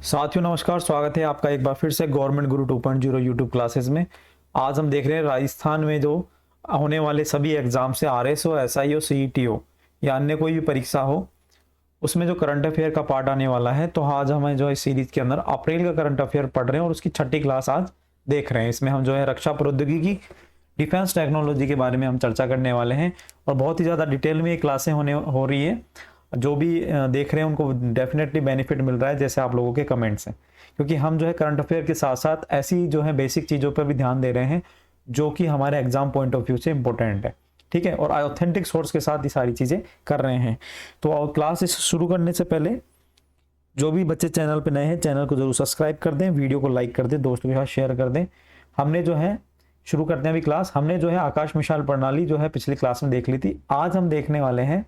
साथियों नमस्कार, स्वागत है आपका एक बार फिर से गवर्नमेंट गुरु 2.0 यूट्यूब क्लासेस में। आज हम देख रहे हैं राजस्थान में जो होने वाले सभी एग्जाम से आरएस हो, एसआई हो, सीईटी हो या अन्य कोई भी परीक्षा हो, उसमें जो करंट अफेयर का पार्ट आने वाला है। तो आज हमें जो है सीरीज के अंदर अप्रैल का करंट अफेयर पढ़ रहे हैं और उसकी छठी क्लास आज देख रहे हैं। इसमें हम जो है रक्षा प्रौद्योगिकी, डिफेंस टेक्नोलॉजी के बारे में हम चर्चा करने वाले हैं और बहुत ही ज़्यादा डिटेल में ये क्लासें हो रही है। जो भी देख रहे हैं उनको डेफिनेटली बेनिफिट मिल रहा है, जैसे आप लोगों के कमेंट्स हैं, क्योंकि हम जो है करंट अफेयर के साथ साथ ऐसी जो है बेसिक चीज़ों पर भी ध्यान दे रहे हैं जो कि हमारे एग्जाम पॉइंट ऑफ व्यू से इंपॉर्टेंट है। ठीक है, और ऑथेंटिक सोर्स के साथ ये सारी चीज़ें कर रहे हैं। तो क्लास शुरू करने से पहले जो भी बच्चे चैनल पे नए हैं, चैनल को जरूर सब्सक्राइब कर दें, वीडियो को लाइक कर दें, दोस्तों के साथ शेयर कर दें। हमने जो है शुरू करते हैं अभी क्लास। हमने जो है आकाश मिसाइल प्रणाली जो है पिछली क्लास में देख ली थी। आज हम देखने वाले हैं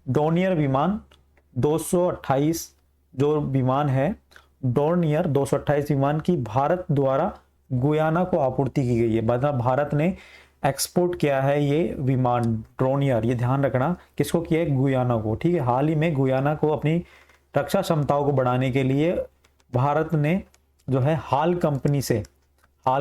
डोर्नियर विमान 228। जो विमान है डोर्नियर 228 विमान की भारत द्वारा गुयाना को आपूर्ति की गई है। मतलब भारत ने एक्सपोर्ट किया है ये विमान डोर्नियर, ये ध्यान रखना, किसको किया है? गुयाना को। ठीक है, हाल ही में गुयाना को अपनी रक्षा क्षमताओं को बढ़ाने के लिए भारत ने जो है हाल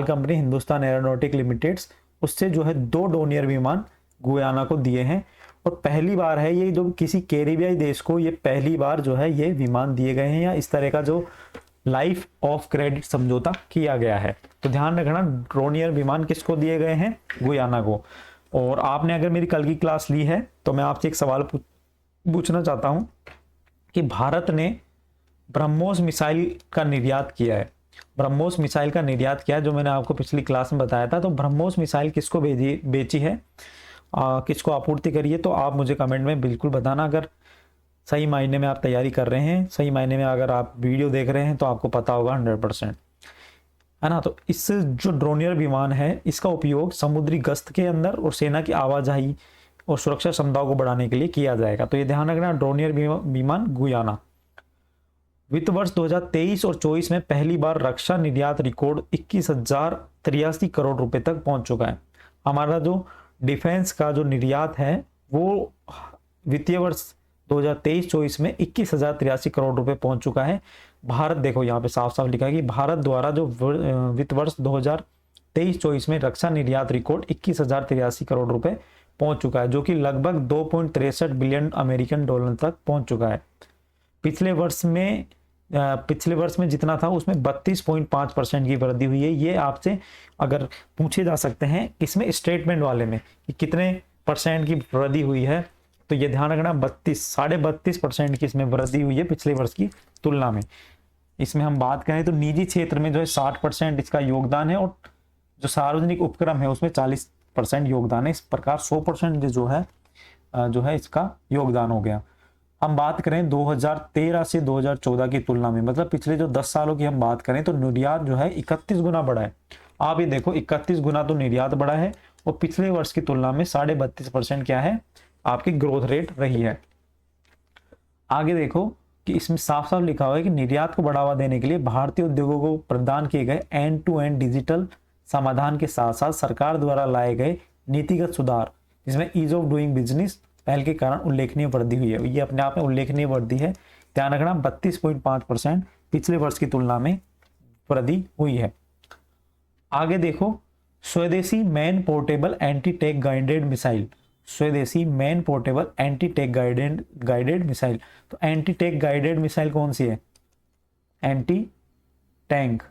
कंपनी हिंदुस्तान एरोनॉटिक लिमिटेड, उससे जो है 2 डोर्नियर विमान गुयाना को दिए हैं। और पहली बार है ये, जो किसी कैरिबियाई देश को ये पहली बार जो है ये विमान दिए गए हैं या इस तरह का जो लाइफ ऑफ क्रेडिट समझौता किया गया है। तो ध्यान रखना, डोर्नियर विमान किसको दिए गए हैं? गुयाना को। और आपने अगर मेरी कल की क्लास ली है तो मैं आपसे एक सवाल पूछना चाहता हूं कि भारत ने ब्रह्मोस मिसाइल का निर्यात किया है। ब्रह्मोस मिसाइल का निर्यात किया, जो मैंने आपको पिछली क्लास में बताया था। तो ब्रह्मोस मिसाइल किसको बेची है, किसको आपूर्ति करी है? तो आप मुझे कमेंट में बिल्कुल बताना। अगर सही मायने में आप तैयारी कर रहे हैं, सही मायने में अगर आप वीडियो देख रहे हैं तो आपको पता होगा 100%, है ना। तो इस जो ड्रोनियर विमान है, इसका उपयोग समुद्री गश्त के अंदर और सेना की आवाजाही और सुरक्षा क्षमताओं को बढ़ाने के लिए किया जाएगा। तो ये ध्यान रखना, ड्रोनियर विमान गुयाना। वित्त वर्ष 2023 और 24 में पहली बार रक्षा निर्यात रिकॉर्ड 21,083 करोड़ रुपए तक पहुंच चुका है। हमारा जो डिफेंस का जो निर्यात है वो वित्तीय वर्ष 2023-24 में 21,083 करोड़ रुपए पहुंच चुका है। भारत, देखो यहाँ पे साफ साफ लिखा है कि भारत द्वारा जो वित्त वर्ष 2023-24 में रक्षा निर्यात रिकॉर्ड 21,083 करोड़ रुपए पहुंच चुका है, जो कि लगभग 2.63 बिलियन अमेरिकन डॉलर तक पहुंच चुका है। पिछले वर्ष में जितना था उसमें 32.5% की वृद्धि हुई है। ये आपसे अगर पूछे जा सकते हैं इसमें स्टेटमेंट वाले में कि कितने परसेंट की वृद्धि हुई है, तो ये ध्यान रखना 32.5% की इसमें वृद्धि हुई है पिछले वर्ष की तुलना में। इसमें हम बात करें तो निजी क्षेत्र में जो है 60% इसका योगदान है और जो सार्वजनिक उपक्रम है उसमें 40% योगदान है। इस प्रकार 100% जो है इसका योगदान हो गया। हम बात करें 2013 से 2014 की तुलना में, मतलब पिछले जो 10 सालों की हम बात करें, तो निर्यात जो है 31 गुना बढ़ा है। आप ये देखो 31 गुना तो निर्यात बढ़ा है और पिछले वर्ष की तुलना में 32.5% क्या है आपकी ग्रोथ रेट रही है। आगे देखो कि इसमें साफ साफ लिखा हुआ है कि निर्यात को बढ़ावा देने के लिए भारतीय उद्योगों को प्रदान किए गए एंड टू एंड डिजिटल समाधान के साथ साथ सरकार द्वारा लाए गए नीतिगत सुधार, जिसमें ईज ऑफ डूइंग बिजनेस पहल के कारण उल्लेखनीय वृद्धि हुई है। ये अपने आप में उल्लेखनीय वृद्धि है। ध्यान रखना 32.5% पिछले वर्ष की तुलना में वृद्धि हुई है। आगे देखो, swadeshi man portable anti tank guided missile. Swadeshi man portable anti tank guided missile. तो एंटी टैंक गाइडेड मिसाइल कौन सी है? Anti tank.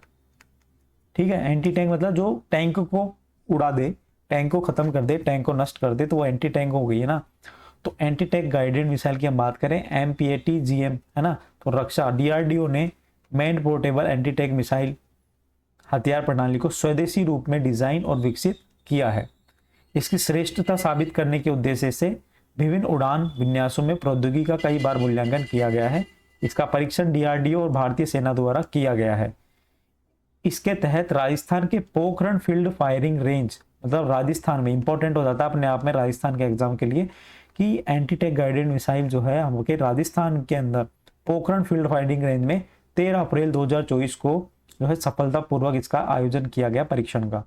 ठीक है, एंटी टैंक मतलब जो टैंक को उड़ा दे, टैंक को खत्म कर दे, टैंक को नष्ट कर दे, तो वो एंटी टैंक हो गई है ना। तो एंटी टैंक गाइडेड मिसाइल की हम बात करें, MPATGM, है ना। तो रक्षा DRDO ने man portable anti tank missile हथियार प्रणाली को स्वदेशी रूप में डिजाइन और विकसित किया है। इसकी श्रेष्ठता साबित करने के उद्देश्य से विभिन्न उड़ान विन्यासों में प्रौद्योगिकी का कई बार मूल्यांकन किया गया है। इसका परीक्षण DRDO और भारतीय सेना द्वारा किया गया है। इसके तहत राजस्थान के पोखरण फील्ड फायरिंग रेंज, मतलब राजस्थान में, इंपॉर्टेंट हो जाता है अपने आप में राजस्थान के एग्जाम के लिए कि एंटी टैंक गाइडेड मिसाइल जो है हमके राजस्थान के अंदर पोखरण फील्ड फायरिंग रेंज में 13 अप्रैल 2024 को जो है सफलतापूर्वक इसका आयोजन किया गया परीक्षण का।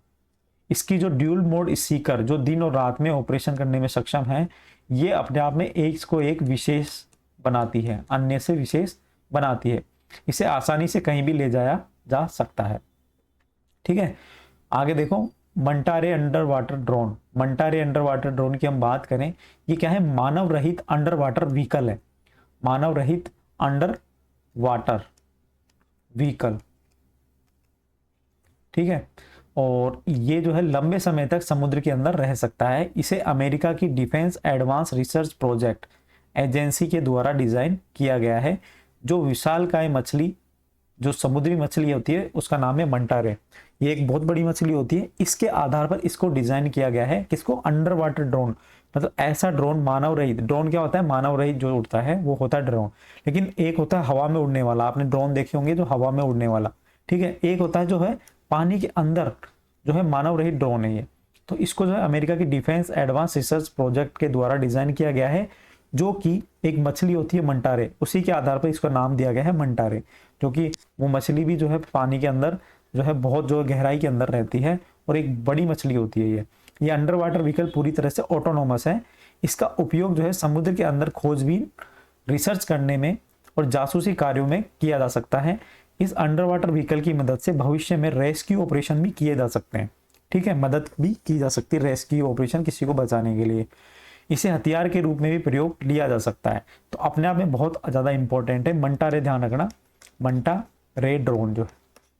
इसकी जो ड्यूल मोड सीकर जो दिन और रात में ऑपरेशन करने में सक्षम है, ये अपने आप में एक को एक विशेष बनाती है, अन्य से विशेष बनाती है। इसे आसानी से कहीं भी ले जाया जा सकता है। ठीक है, आगे देखो manta ray under water drone. Manta ray under water drone की हम बात करें, ये क्या है, मानव रहित अंडर वाटर व्हीकल है, मानव रहित अंडर वाटर व्हीकल। ठीक है, और ये जो है लंबे समय तक समुद्र के अंदर रह सकता है। इसे अमेरिका की defence advance research project agency के द्वारा डिजाइन किया गया है। जो विशालकाय मछली, जो समुद्री मछली होती है उसका नाम है मंटारे। ये एक बहुत बड़ी मछली होती है, इसके आधार पर इसको डिजाइन किया गया है। किसको? अंडर वाटर ड्रोन, मतलब ऐसा ड्रोन मानव रहित। ड्रोन क्या होता है? मानव रहित जो उड़ता है वो होता है ड्रोन। लेकिन एक होता है हवा में उड़ने वाला, आपने ड्रोन देखे होंगे जो हवा में उड़ने वाला। ठीक है, एक होता है जो है पानी के अंदर, जो है मानव रहित ड्रोन है ये। तो इसको जो है अमेरिका की डिफेंस एडवांस रिसर्च प्रोजेक्ट के द्वारा डिजाइन किया गया है, जो कि एक मछली होती है मंटारे, उसी के आधार पर इसका नाम दिया गया है मंटारे। जो कि वो मछली भी जो है पानी के अंदर जो है बहुत जो गहराई के अंदर रहती है और एक बड़ी मछली होती है ये अंडर वाटर व्हीकल पूरी तरह से ऑटोनोमस है। इसका उपयोग जो है समुद्र के अंदर खोजबीन, रिसर्च करने में और जासूसी कार्यों में किया जा सकता है। इस अंडर वाटर व्हीकल की मदद से भविष्य में रेस्क्यू ऑपरेशन भी किए जा सकते हैं। ठीक है, मदद भी की जा सकती है रेस्क्यू ऑपरेशन, किसी को बचाने के लिए। इसे हथियार के रूप में भी प्रयोग लिया जा सकता है। तो अपने आप में बहुत ज़्यादा इंपॉर्टेंट है मंटारे, ध्यान रखना। मंटारे ड्रोन जो है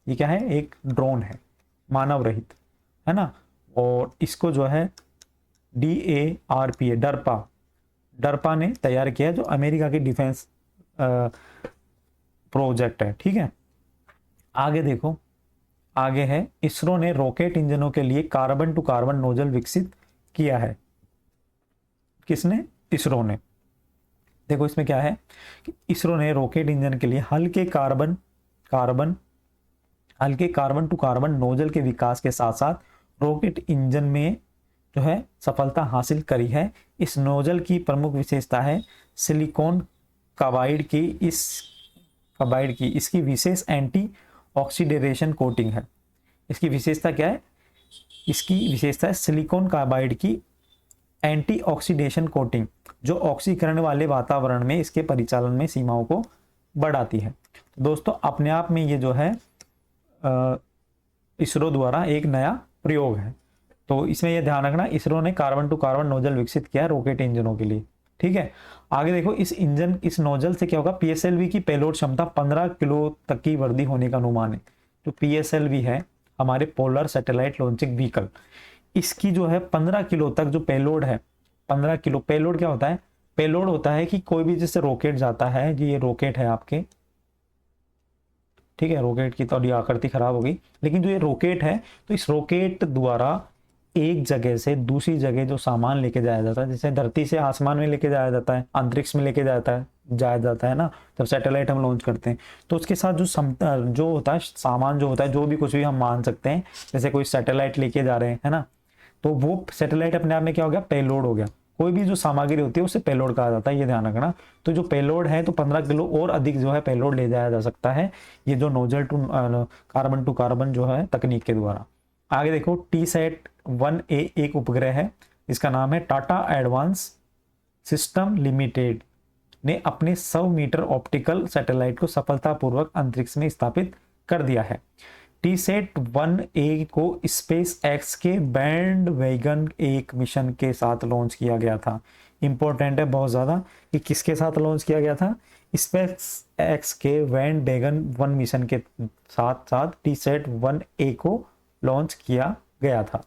ये क्या है? एक ड्रोन है, मानव रहित, है ना। और इसको जो है DARPA, डरपा ने तैयार किया, जो अमेरिका की डिफेंस प्रोजेक्ट है। ठीक है, आगे देखो, आगे है इसरो ने रॉकेट इंजनों के लिए कार्बन टू कार्बन नोजल विकसित किया है। किसने? इसरो ने। देखो इसमें क्या है कि इसरो ने रॉकेट इंजन के लिए हल्के कार्बन टू कार्बन नोजल के विकास के साथ साथ रॉकेट इंजन में जो है सफलता हासिल करी है। इस नोजल की प्रमुख विशेषता है सिलिकॉन कार्बाइड की इसकी विशेष एंटी ऑक्सीडेशन कोटिंग है। इसकी विशेषता क्या है? इसकी विशेषता है सिलिकॉन कार्बाइड की एंटी ऑक्सीडेशन कोटिंग, जो ऑक्सीकरण वाले वातावरण में इसके परिचालन में सीमाओं को बढ़ाती है। दोस्तों अपने आप में ये जो है इसरो द्वारा एक नया प्रयोग है। तो इसमें यह ध्यान रखना, इसरो ने कार्बन टू कार्बन नोजल विकसित किया है रॉकेट इंजनों के लिए। ठीक है, आगे देखो, इस नोजल से क्या होगा? PSLV की पेलोड क्षमता 15 किलो तक की वृद्धि होने का अनुमान है। जो PSLV है हमारे पोलर सैटेलाइट लॉन्चिंग व्हीकल, इसकी जो है 15 किलो तक जो पेलोड है, 15 किलो। पेलोड क्या होता है? पेलोड होता है कि कोई भी जैसे रॉकेट जाता है, जी ये रॉकेट है आपके, ठीक है, रॉकेट की थोड़ी आकृति खराब हो गई, लेकिन जो ये रॉकेट है, तो इस रॉकेट द्वारा एक जगह से दूसरी जगह जो सामान लेके जाया जाता है, जैसे धरती से आसमान में लेके जाया जाता है, अंतरिक्ष में लेके जाया जाता है ना, जब सैटेलाइट हम लॉन्च करते हैं, तो उसके साथ जो होता है सामान, जो होता है, जो भी कुछ भी हम मान सकते हैं, जैसे कोई सैटेलाइट लेके जा रहे हैं, है ना, तो वो सैटेलाइट अपने आप में क्या हो गया? पेलोड हो गया। कोई भी जो सामग्री होती है उसे पेलोड कहा जाता है, ये ध्यान रखना। तो जो पेलोड है, तो 15 किलो और अधिक जो है पेलोड ले जाया जा सकता है, ये जो नोजल टू कार्बन जो है तकनीक के द्वारा। आगे देखो, TSAT-1A एक उपग्रह है, इसका नाम है टाटा एडवांस सिस्टम लिमिटेड ने अपने 100 मीटर ऑप्टिकल सैटेलाइट को सफलतापूर्वक अंतरिक्ष में स्थापित कर दिया है। TSAT-1A को स्पेस एक्स के बैंड वैगन एक मिशन के साथ लॉन्च किया गया था। इंपॉर्टेंट है बहुत ज़्यादा कि किसके साथ लॉन्च किया गया था? स्पेस एक्स के बैंड वैगन 1 मिशन के साथ साथ TSAT-1A को लॉन्च किया गया था।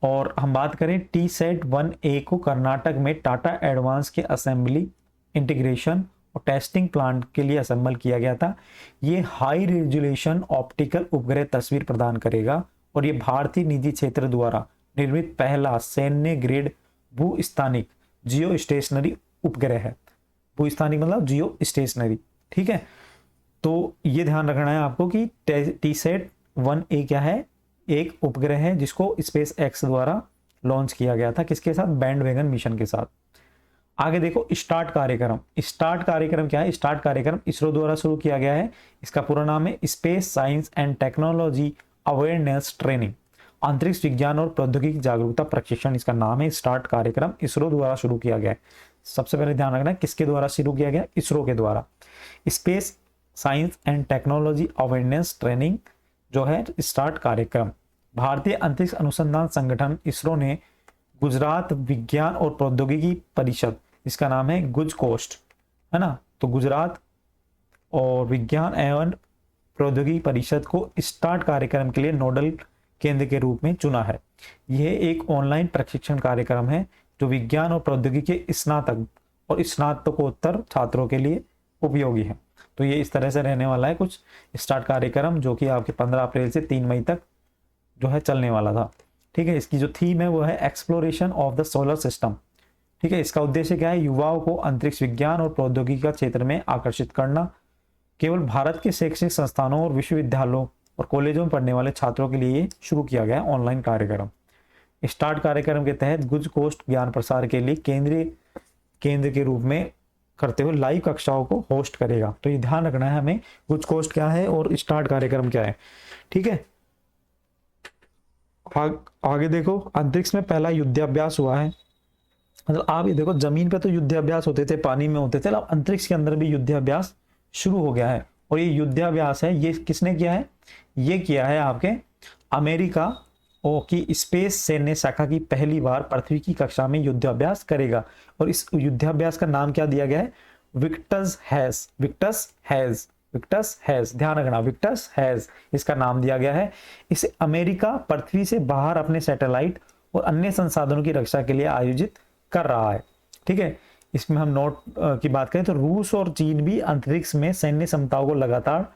और हम बात करें TSAT-1A को कर्नाटक में टाटा एडवांस के असेंबली, इंटीग्रेशन और टेस्टिंग प्लांट के लिए असेंबल किया गया था। ये हाई रेजोल्यूशन ऑप्टिकल उपग्रह तस्वीर प्रदान करेगा और ये भारतीय निजी क्षेत्र द्वारा निर्मित पहला सैन्य ग्रेड भूस्थानिक जियो स्टेशनरी उपग्रह है। भूस्थानिक मतलब जियो स्टेशनरी। ठीक है, तो ये ध्यान रखना है आपको कि TSAT-1A क्या है? एक उपग्रह है जिसको स्पेस एक्स द्वारा लॉन्च किया गया था, किसके साथ? बैंड वैगन मिशन के साथ। आगे देखो, स्टार्ट कार्यक्रम। स्टार्ट कार्यक्रम क्या है? स्टार्ट कार्यक्रम इसरो द्वारा शुरू किया गया है। इसका पूरा नाम है space science and technology awareness training, अंतरिक्ष विज्ञान और प्रौद्योगिकी जागरूकता प्रशिक्षण, इसका नाम है। स्टार्ट कार्यक्रम इसरो द्वारा शुरू किया गया है। सबसे पहले ध्यान रखना है किसके द्वारा शुरू किया गया, इसरो के द्वारा। Space science and technology awareness training जो है स्टार्ट कार्यक्रम। भारतीय अंतरिक्ष अनुसंधान संगठन इसरो ने गुजरात विज्ञान और प्रौद्योगिकी परिषद, इसका नाम है गुजकोस्ट, है ना, तो गुजरात और विज्ञान एवं प्रौद्योगिकी परिषद को स्टार्ट कार्यक्रम के लिए नोडल केंद्र के रूप में चुना है। यह एक ऑनलाइन प्रशिक्षण कार्यक्रम है जो विज्ञान और प्रौद्योगिकी के स्नातक और स्नातकोत्तर छात्रों के लिए उपयोगी है। तो ये इस तरह से रहने वाला है कुछ स्टार्ट कार्यक्रम, जो कि आपके 15 अप्रैल से 3 मई तक जो है चलने वाला था। ठीक है, इसकी जो थीम है वो है exploration of the solar system. ठीक है, इसका उद्देश्य क्या है, युवाओं को अंतरिक्ष विज्ञान और प्रौद्योगिकी का क्षेत्र में आकर्षित करना। केवल भारत के शैक्षणिक संस्थानों और विश्वविद्यालयों और कॉलेजों में पढ़ने वाले छात्रों के लिए शुरू किया गया ऑनलाइन कार्यक्रम। स्टार्ट कार्यक्रम के तहत गुज कोस्ट ज्ञान प्रसार के लिए केंद्रीय केंद्र के रूप में करते हुए लाइव कक्षाओं को होस्ट करेगा। तो ये ध्यान रखना है हमें, गुज कोस्ट क्या है और स्टार्ट कार्यक्रम क्या है। ठीक है, आगे देखो, अंतरिक्ष में पहला युद्धाभ्यास हुआ है। मतलब आप ये देखो, जमीन पे तो युद्धाभ्यास होते थे, पानी में होते थे, अब अंतरिक्ष के अंदर भी युद्धाभ्यास शुरू हो गया है। और ये युद्धाभ्यास है, ये किसने किया है, ये किया है आपके अमेरिका की स्पेस सैन्य शाखा की पहली बार पृथ्वी की कक्षा में युद्धाभ्यास करेगा। और इस युद्धाभ्यास का नाम क्या दिया गया है, Victus has, Victus has, Victus has, ध्यान रखना, विक्टस हैज इसका नाम दिया गया है। इसे अमेरिका पृथ्वी से बाहर अपने सैटेलाइट और अन्य संसाधनों की रक्षा के लिए आयोजित कर रहा है। ठीक है, इसमें हम नोट की बात करें तो रूस और चीन भी अंतरिक्ष में सैन्य क्षमताओं को लगातार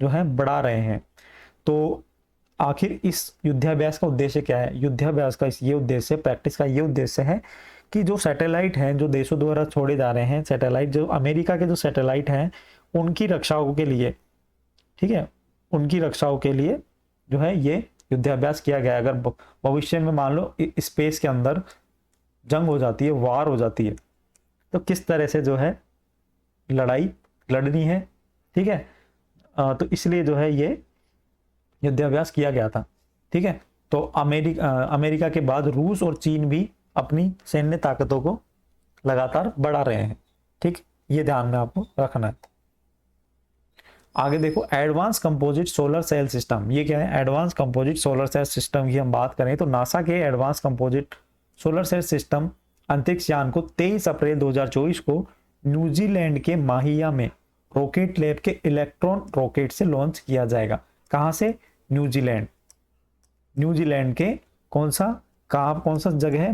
जो है बढ़ा रहे हैं। तो आखिर इस युद्धाभ्यास का उद्देश्य क्या है, युद्धाभ्यास का ये उद्देश्य, प्रैक्टिस का ये उद्देश्य है कि जो सैटेलाइट हैं, जो देशों द्वारा छोड़े जा रहे हैं सैटेलाइट, जो अमेरिका के जो सैटेलाइट हैं उनकी रक्षाओं के लिए, ठीक है, उनकी रक्षाओं के लिए जो है ये युद्धाभ्यास किया गया। अगर भविष्य में मान लो स्पेस के अंदर जंग हो जाती है, वार हो जाती है, तो किस तरह से जो है लड़ाई लड़नी है। ठीक है, तो इसलिए जो है ये युद्धाभ्यास किया गया था। ठीक है, तो अमेरिका के बाद रूस और चीन भी अपनी सैन्य ताकतों को लगातार बढ़ा रहे हैं। ठीक, ये ध्यान में आपको रखना है। आगे देखो, advance composite solar cell system, ये क्या है, advance composite solar cell system की हम बात करें तो नासा के advance composite solar cell system अंतरिक्ष यान को 23 अप्रैल 2024 को न्यूजीलैंड के माहिया में रॉकेट लैब के इलेक्ट्रॉन रॉकेट से लॉन्च किया जाएगा। कहां से, न्यूजीलैंड, न्यूजीलैंड के कौन सा जगह है,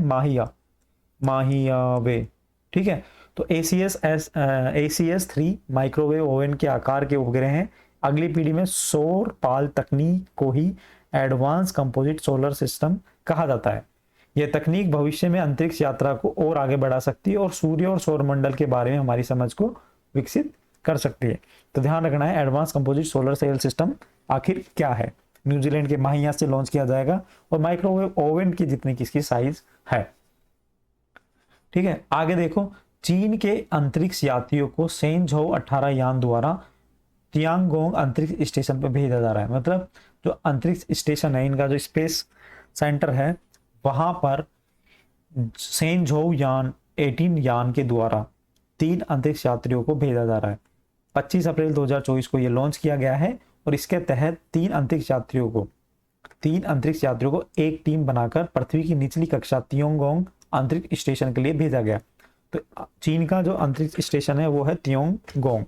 माहिया वे। ठीक है, तो ACS-3 माइक्रोवेव ओवन के आकार के उपग्रह हैं। अगली पीढ़ी में सौर पाल तकनीक को ही एडवांस कंपोजिट सोलर सिस्टम कहा जाता है। यह तकनीक भविष्य में अंतरिक्ष यात्रा को और आगे बढ़ा सकती है और सूर्य और सौरमंडल के बारे में हमारी समझ को विकसित कर सकती है। तो ध्यान रखना है, advance composite solar cell system आखिर क्या है, न्यूजीलैंड के माहिया से लॉन्च किया जाएगा और माइक्रोवेव ओवन की जितनी किसकी साइज है। ठीक है, आगे देखो, चीन के अंतरिक्ष यात्रियों को सेंझोउ 18 यान द्वारा तियांगोंग अंतरिक्ष स्टेशन पर भेजा जा रहा है। मतलब जो अंतरिक्ष स्टेशन है, इनका जो स्पेस सेंटर है, वहां पर सेंझोउ यान 18 यान के द्वारा 3 अंतरिक्ष यात्रियों को भेजा जा रहा है। 25 अप्रैल 2024 को यह लॉन्च किया गया है और इसके तहत 3 अंतरिक्ष यात्रियों को एक टीम बनाकर पृथ्वी की निचली कक्षा तियांगोंग अंतरिक्ष स्टेशन के लिए भेजा गया। तो चीन का जो अंतरिक्ष स्टेशन है वो है तियांगोंग।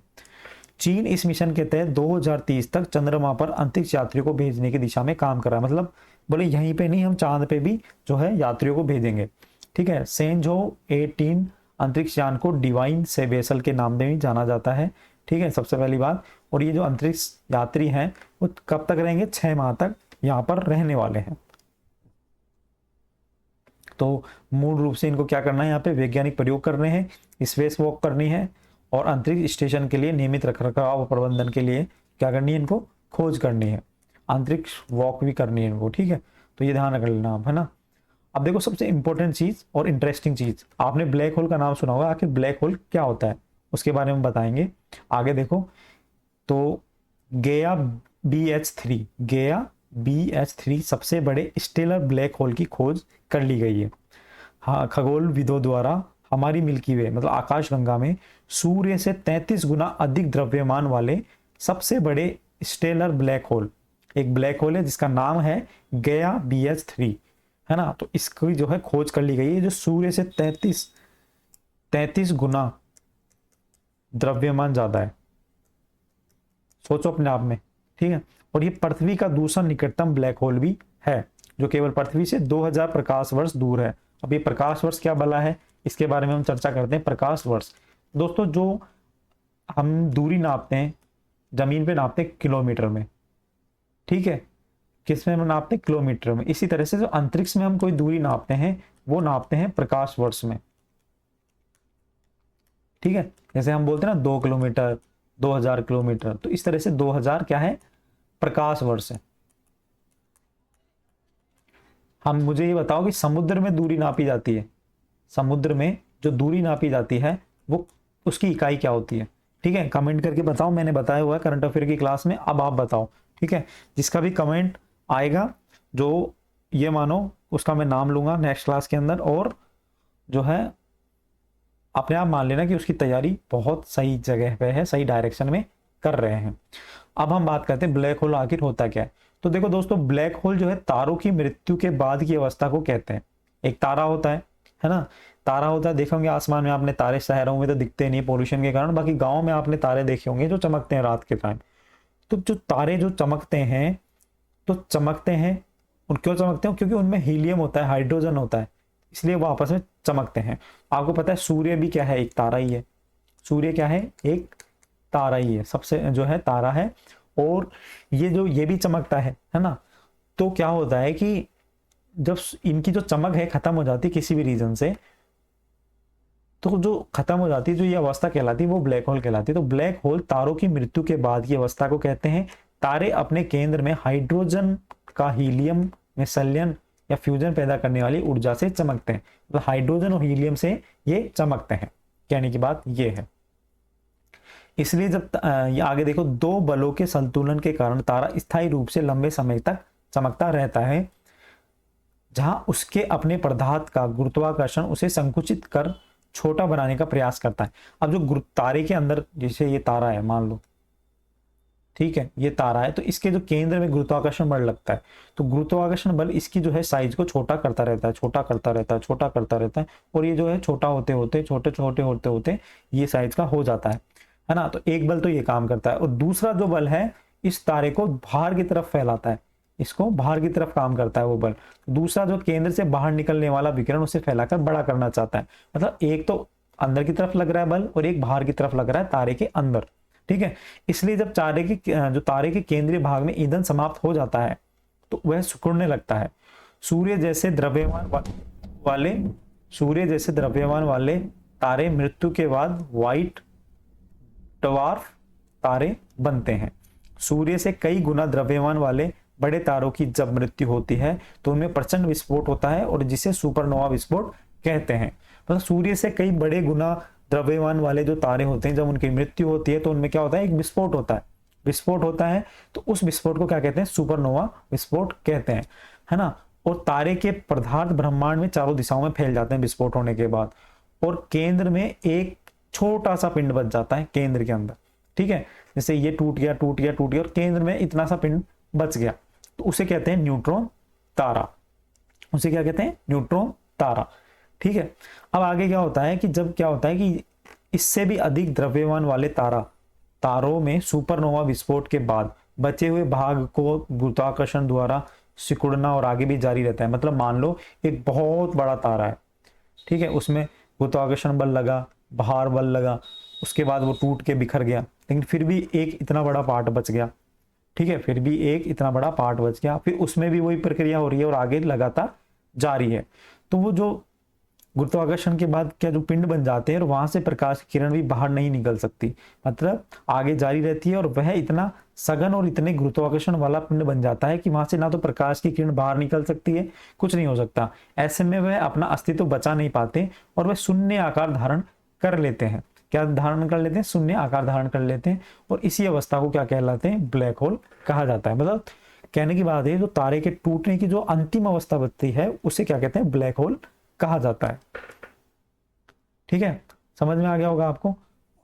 चीन इस मिशन के तहत 2030 तक चंद्रमा पर अंतरिक्ष यात्रियों को भेजने की दिशा में काम कर रहा है। मतलब बोले यहीं पे नहीं, हम चांद पे भी जो है यात्रियों को भेजेंगे। ठीक है, सेंझोउ 18 अंतरिक्ष यान को डिवाइन से वेसल के नाम से भी जाना जाता है। ठीक है, सबसे पहली बात। और ये जो अंतरिक्ष यात्री हैं वो कब तक रहेंगे, 6 माह तक यहाँ पर रहने वाले हैं। तो मूल रूप से इनको क्या करना है, यहाँ पे वैज्ञानिक प्रयोग करने हैं, स्पेस वॉक करनी है और अंतरिक्ष स्टेशन के लिए नियमित रखरखाव और प्रबंधन के लिए क्या करनी है, इनको खोज करनी है, अंतरिक्ष वॉक भी करनी है इनको। ठीक है, तो ये ध्यान रख लेना आप, है ना। अब देखो, सबसे इंपॉर्टेंट चीज और इंटरेस्टिंग चीज, आपने ब्लैक होल का नाम सुना होगा, आखिर ब्लैक होल क्या होता है उसके बारे में बताएंगे। आगे देखो, तो गेया BH3 सबसे बड़े स्टेलर ब्लैक होल की खोज कर ली गई है। हाँ, खगोलविदों द्वारा हमारी मिल्की वे मतलब आकाशगंगा में सूर्य से 33 गुना अधिक द्रव्यमान वाले सबसे बड़े स्टेलर ब्लैक होल, एक ब्लैक होल है जिसका नाम है गया BH3, है ना। तो इसकी जो है खोज कर ली गई है, जो सूर्य से 33 गुना द्रव्यमान ज्यादा है, सोचो अपने आप में, ठीक है। और ये पृथ्वी का दूसरा निकटतम ब्लैक होल भी है, जो केवल पृथ्वी से 2000 प्रकाश वर्ष दूर है। अब ये प्रकाश वर्ष क्या भला है, इसके बारे में हम चर्चा करते हैं। प्रकाश वर्ष दोस्तों, जो हम दूरी नापते हैं जमीन पे नापते हैं किलोमीटर में, ठीक है, किस में हम नापते हैं, किलोमीटर में। इसी तरह से जो अंतरिक्ष में हम कोई दूरी नापते हैं वो नापते हैं प्रकाश वर्ष में, ठीक है। जैसे हम बोलते हैं ना 2 किलोमीटर, 2000 किलोमीटर, तो इस तरह से 2000 क्या है, प्रकाश वर्ष है। हम मुझे ये बताओ कि समुद्र में दूरी नापी जाती है, समुद्र में जो दूरी नापी जाती है वो उसकी इकाई क्या होती है, ठीक है। कमेंट करके बताओ, मैंने बताया हुआ है करंट अफेयर की क्लास में, अब आप बताओ, ठीक है। जिसका भी कमेंट आएगा, जो ये मानो उसका मैं नाम लूंगा नेक्स्ट क्लास के अंदर, और जो है अपने आप मान लेना कि उसकी तैयारी बहुत सही जगह पे है, सही डायरेक्शन में कर रहे हैं। अब हम बात करते हैं ब्लैक होल आखिर होता क्या है। तो देखो दोस्तों, ब्लैक होल जो है तारों की मृत्यु के बाद की अवस्था को कहते हैं। एक तारा होता है ना, तारा होता है, देखे होंगे आसमान में आपने तारे, शहरों में तो दिखते नहीं पोल्यूशन के कारण, बाकी गाँव में आपने तारे देखे होंगे जो चमकते हैं रात के टाइम। तो जो तारे जो चमकते हैं, तो चमकते हैं, उन क्यों चमकते हैं, क्योंकि उनमें हीलियम होता है, हाइड्रोजन होता है, इसलिए वो आपस में चमकते हैं। आपको पता है सूर्य भी क्या है, एक तारा ही है। सूर्य क्या है, एक तारा ही है, सबसे जो है तारा है। और ये भी चमकता है ना। तो क्या होता है कि जब इनकी जो चमक है खत्म हो जाती है किसी भी रीजन से, तो जो खत्म हो जाती है, जो ये अवस्था कहलाती है वो ब्लैक होल कहलाती है। तो ब्लैक होल तारों की मृत्यु के बाद की अवस्था को कहते हैं। तारे अपने केंद्र में हाइड्रोजन का हीलियम में संलयन या फ्यूजन पैदा करने वाली ऊर्जा से चमकते हैं, तो हाइड्रोजन और हीलियम से ये चमकते हैं, कहने की बात ये है। इसलिए जब ये आगे देखो, दो बलों के संतुलन के कारण तारा स्थायी रूप से लंबे समय तक चमकता रहता है, जहां उसके अपने पदार्थ का गुरुत्वाकर्षण उसे संकुचित कर छोटा बनाने का प्रयास करता है। अब जो तारे के अंदर, जैसे ये तारा है मान लो, ठीक है, ये तारा है, तो इसके जो केंद्र में गुरुत्वाकर्षण बल लगता है, तो गुरुत्वाकर्षण बल इसकी जो है साइज को छोटा करता रहता है, छोटा करता रहता है, छोटा करता रहता है, और ये जो है छोटा होते होते, छोटे छोटे होते होते ये साइज का हो जाता है ना। तो एक बल तो ये काम करता है, और दूसरा जो बल है इस तारे को बाहर की तरफ फैलाता है, इसको बाहर की तरफ काम करता है वो बल। दूसरा जो केंद्र से बाहर निकलने वाला विकिरण उसे फैलाकर बड़ा करना चाहता है। मतलब एक तो अंदर की तरफ लग रहा है बल, और एक बाहर की तरफ लग रहा है तारे के अंदर, ठीक है। इसलिए जब तारे के केंद्रीय भाग में ईंधन समाप्त हो जाता है तो वह सिकुड़ने लगता है। सूर्य जैसे द्रव्यमान वाले तारे मृत्यु के बाद व्हाइट डवार्फ तारे बनते हैं। सूर्य से कई गुना द्रव्यमान वाले बड़े तारों की जब मृत्यु होती है तो उनमें प्रचंड विस्फोट होता है, और जिसे सुपरनोवा विस्फोट कहते हैं। मतलब सूर्य से कई बड़े गुना द्रव्यमान वाले जो तारे होते हैं, जब उनकी मृत्यु होती है तो उनमें क्या होता है, एक विस्फोट होता है, विस्फोट होता है। तो उस विस्फोट को क्या कहते हैं, सुपरनोवा विस्फोट कहते हैं, है ना। और तारे के पदार्थ ब्रह्मांड में चारों दिशाओं में फैल जाते हैं विस्फोट होने के बाद, और केंद्र में एक छोटा सा पिंड बच जाता है केंद्र के अंदर, ठीक है। जैसे ये टूट गया टूट गया टूट गया, और केंद्र में इतना सा पिंड बच गया, तो उसे कहते हैं न्यूट्रॉन तारा, उसे क्या कहते हैं, न्यूट्रॉन तारा, ठीक है। अब आगे क्या होता है कि जब क्या होता है कि इससे भी अधिक द्रव्यमान वाले तारों में सुपरनोवा विस्फोट के बाद बचे हुए भाग को गुरुत्वाकर्षण द्वारा सिकुड़ना और आगे भी जारी रहता है। मतलब मान लो एक बहुत बड़ा तारा है, ठीक है, उसमें गुरुत्वाकर्षण बल लगा, भार बल लगा, उसके बाद वो टूट के बिखर गया, लेकिन फिर भी एक इतना बड़ा पार्ट बच गया, ठीक है, फिर भी एक इतना बड़ा पार्ट बच गया, फिर उसमें भी वही प्रक्रिया हो रही है और आगे लगातार जारी है। तो वो जो गुरुत्वाकर्षण के बाद क्या जो पिंड बन जाते हैं, और वहां से प्रकाश की किरण भी बाहर नहीं निकल सकती, मतलब आगे जारी रहती है, और वह इतना सघन और इतने गुरुत्वाकर्षण वाला पिंड बन जाता है कि वहां से ना तो प्रकाश की किरण बाहर निकल सकती है, कुछ नहीं हो सकता। ऐसे में वह अपना अस्तित्व बचा नहीं पाते, और वह शून्य आकार धारण कर लेते हैं। क्या धारण कर लेते हैं, शून्य आकार धारण कर लेते हैं, और इसी अवस्था को क्या कहलाते हैं, ब्लैक होल कहा जाता है। मतलब कहने की बात है, जो तारे के टूटने की जो अंतिम अवस्था बचती है उसे क्या कहते हैं, ब्लैक होल कहा जाता है, ठीक है, समझ में आ गया होगा आपको।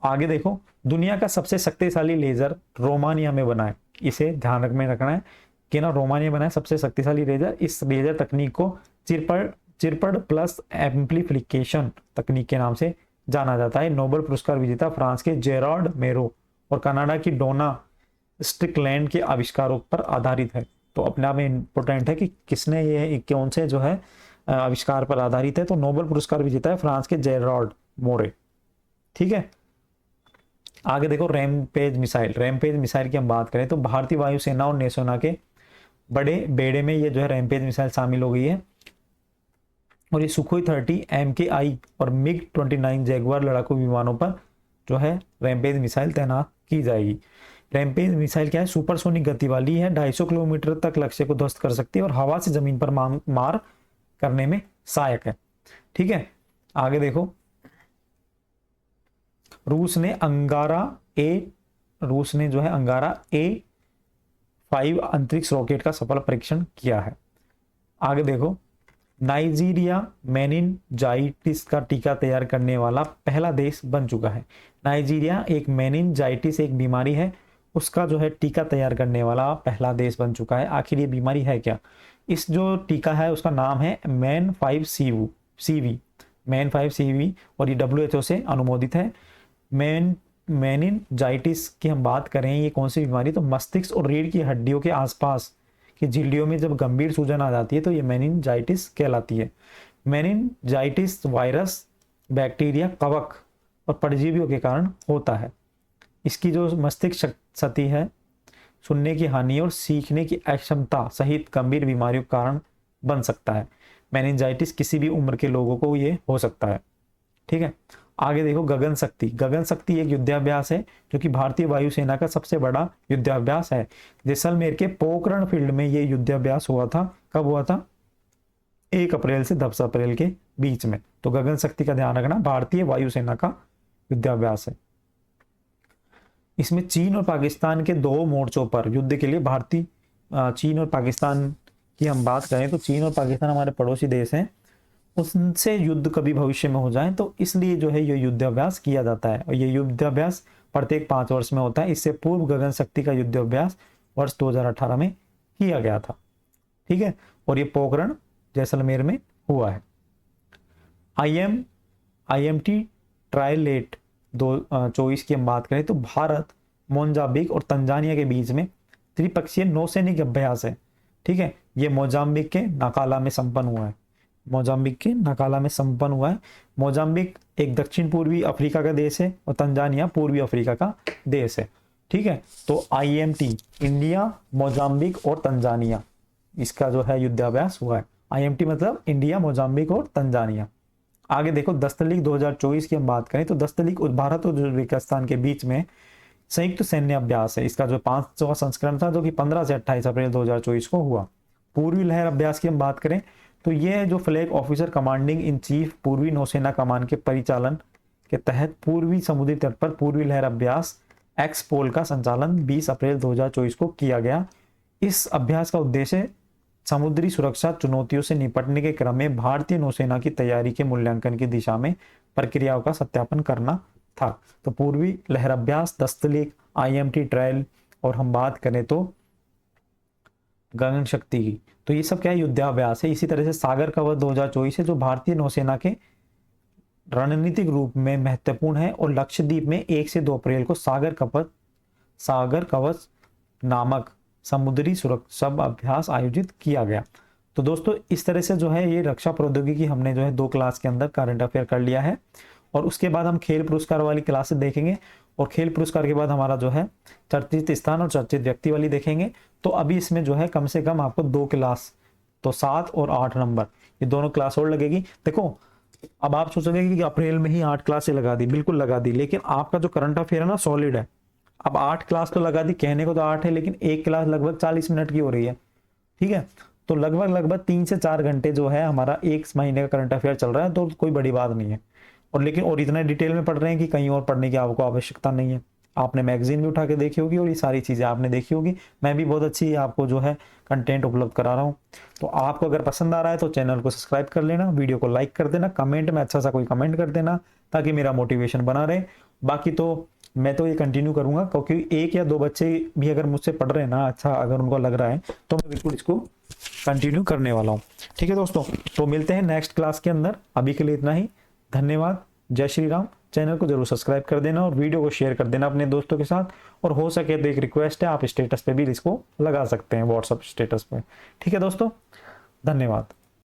आगे देखो, दुनिया का सबसे शक्तिशाली लेजर रोमानिया में बना है। इसे ध्यान में रखना है कि ना रोमानिया बना है सबसे शक्तिशाली लेजर। इस लेजर तकनीक को चिरपड़ प्लस एम्पलीफिकेशन तकनीक के नाम से जाना जाता है। नोबेल पुरस्कार विजेता फ्रांस के जेरार्ड मेरो और कनाडा की डोना स्ट्रिकलैंड के आविष्कारों पर आधारित है। तो अपने आप में इंपॉर्टेंट है कि किसने ये कौन से जो है आविष्कार पर आधारित है। तो नोबेल पुरस्कार विजेता है फ्रांस के जेरार्ड मोरे। ठीक है, आगे देखो रैमपेज मिसाइल। रैमपेज मिसाइल की हम बात करें तो भारतीय वायुसेना और नौसेना के बड़े बेड़े में ये जो है रैमपेज मिसाइल शामिल हो गई है। और ये सुखोई 30 MKI और मिग 29 जैगुआर लड़ाकू विमानों पर जो है रैमपेज मिसाइल तैनात की जाएगी। रैमपेज मिसाइल क्या है, सुपरसोनिक गति वाली है, 250 किलोमीटर तक लक्ष्य को ध्वस्त कर सकती है और हवा से जमीन पर मार करने में सहायक है। ठीक है, आगे देखो, रूस ने जो है अंगारा A5 अंतरिक्ष रॉकेट का सफल परीक्षण किया है। आगे देखो, नाइजीरिया मेनिनजाइटिस का टीका तैयार करने वाला पहला देश बन चुका है। नाइजीरिया एक मेनिनजाइटिस एक बीमारी है, उसका जो है टीका तैयार करने वाला पहला देश बन चुका है। आखिर ये बीमारी है क्या? इस जो टीका है उसका नाम है मैन 5CV और ये WHO से अनुमोदित है। मेनिनजाइटिस की हम बात करें, ये कौन सी बीमारी, तो मस्तिष्क और रीढ़ की हड्डियों के आसपास की झिल्लियों में जब गंभीर सूजन आ जाती है तो ये मेनिनजाइटिस कहलाती है। मेनिनजाइटिस वायरस, बैक्टीरिया, कवक और परजीवियों के कारण होता है। इसकी जो मस्तिष्क क्षति है, सुनने की हानि और सीखने की अक्षमता सहित गंभीर बीमारियों का कारण बन सकता है। मेनिनजाइटिस किसी भी उम्र के लोगों को ये हो सकता है। ठीक है, आगे देखो, गगन शक्ति। गगन शक्ति एक युद्धाभ्यास है जो कि भारतीय वायुसेना का सबसे बड़ा युद्धाभ्यास है। जैसलमेर के पोखरण फील्ड में ये युद्धाभ्यास हुआ था। कब हुआ था? 1 अप्रैल से 10 अप्रैल के बीच में। तो गगन शक्ति का ध्यान रखना, भारतीय वायुसेना का युद्धाभ्यास है। इसमें चीन और पाकिस्तान के 2 मोर्चों पर युद्ध के लिए चीन और पाकिस्तान की हम बात करें तो चीन और पाकिस्तान हमारे पड़ोसी देश हैं, उनसे युद्ध कभी भविष्य में हो जाए तो इसलिए जो है ये युद्धाभ्यास किया जाता है। और ये युद्धाभ्यास प्रत्येक 5 वर्ष में होता है। इससे पूर्व गगन शक्ति का युद्धाभ्यास वर्ष 2018 में किया गया था। ठीक है, और ये पोखरण जैसलमेर में हुआ है। IMT ट्रायलेट 2024 की हम बात करें तो भारत, मोजाम्बिक और तंजानिया के बीच में त्रिपक्षीय नौसैनिक अभ्यास है। ठीक है, ये मोजाम्बिक के नाकाला में संपन्न हुआ है। मोजाम्बिक एक दक्षिण पूर्वी अफ्रीका का देश है और तंजानिया पूर्वी अफ्रीका का देश है। ठीक है, तो IMT इंडिया, मोजाम्बिक और तंजानिया, इसका जो है युद्धाभ्यास हुआ है। IMT मतलब इंडिया, मोजाम्बिक और तंजानिया। आगे देखो, दस्तलीग 2024 की हम बात करें तो दस्तलीग भारत और उज्बेकिस्तान के बीच में संयुक्त सैन्य अभ्यास है। इसका जो 5वां संस्करण था जो कि 15 से 28 अप्रैल 2024 को हुआ। पूर्वी लहर अभ्यास की हम बात करें तो यह जो flag officer commanding in chief पूर्वी नौसेना कमान के परिचालन के तहत पूर्वी समुद्री तट पर पूर्वी लहर अभ्यास एक्सपोल का संचालन 20 अप्रैल 2024 को किया गया। इस अभ्यास का उद्देश्य समुद्री सुरक्षा चुनौतियों से निपटने के क्रम में भारतीय नौसेना की तैयारी के मूल्यांकन की दिशा में प्रक्रियाओं का सत्यापन करना था। तो पूर्वी लहर अभ्यास, दस्तलीग, IMT ट्रायल और हम बात करें तो गगन शक्ति की, तो ये सब क्या है, युद्धाभ्यास है। इसी तरह से सागर कवच 2024 है जो भारतीय नौसेना के रणनीतिक रूप में महत्वपूर्ण है और लक्षद्वीप में 1 से 2 अप्रैल को सागर कवच नामक समुद्री सुरक्षा अभ्यास आयोजित किया गया। तो दोस्तों इस तरह से जो है ये रक्षा प्रौद्योगिकी हमने जो है 2 क्लास के अंदर करंट अफेयर कर लिया है। और उसके बाद हम खेल पुरस्कार वाली क्लासेस देखेंगे और खेल पुरस्कार के बाद हमारा जो है चर्चित स्थान और चर्चित व्यक्ति वाली देखेंगे। तो अभी इसमें जो है कम से कम आपको 2 क्लास, तो 7 और 8 नंबर, ये दोनों क्लास और लगेगी। देखो अब आप सोचोगे कि अप्रैल में ही 8 क्लासें लगा दी, बिल्कुल लगा दी, लेकिन आपका जो करंट अफेयर है ना सॉलिड है। अब 8 क्लास तो लगा दी, कहने को तो 8 है, लेकिन एक क्लास लगभग 40 मिनट की हो रही है। ठीक है, तो लगभग 3 से 4 घंटे जो है हमारा 1 महीने का करंट अफेयर चल रहा है, तो कोई बड़ी बात नहीं है। और लेकिन और इतना डिटेल में पढ़ रहे हैं कि कहीं और पढ़ने की आपको आवश्यकता नहीं है। आपने मैगजीन भी उठा के देखी होगी और ये सारी चीज़ें आपने देखी होगी। मैं भी बहुत अच्छी आपको जो है कंटेंट उपलब्ध करा रहा हूँ। तो आपको अगर पसंद आ रहा है तो चैनल को सब्सक्राइब कर लेना, वीडियो को लाइक कर देना, कमेंट में अच्छा सा कोई कमेंट कर देना ताकि मेरा मोटिवेशन बना रहे। बाकी तो मैं तो ये कंटिन्यू करूँगा, क्योंकि एक या दो बच्चे भी अगर मुझसे पढ़ रहे हैं ना, अच्छा अगर उनको लग रहा है तो मैं बिल्कुल इसको कंटिन्यू करने वाला हूँ। ठीक है दोस्तों, तो मिलते हैं नेक्स्ट क्लास के अंदर। अभी के लिए इतना ही। धन्यवाद। जय श्री राम। चैनल को जरूर सब्सक्राइब कर देना और वीडियो को शेयर कर देना अपने दोस्तों के साथ। और हो सके तो एक रिक्वेस्ट है, आप स्टेटस पे भी इसको लगा सकते हैं, व्हाट्सएप स्टेटस पे। ठीक है दोस्तों, धन्यवाद।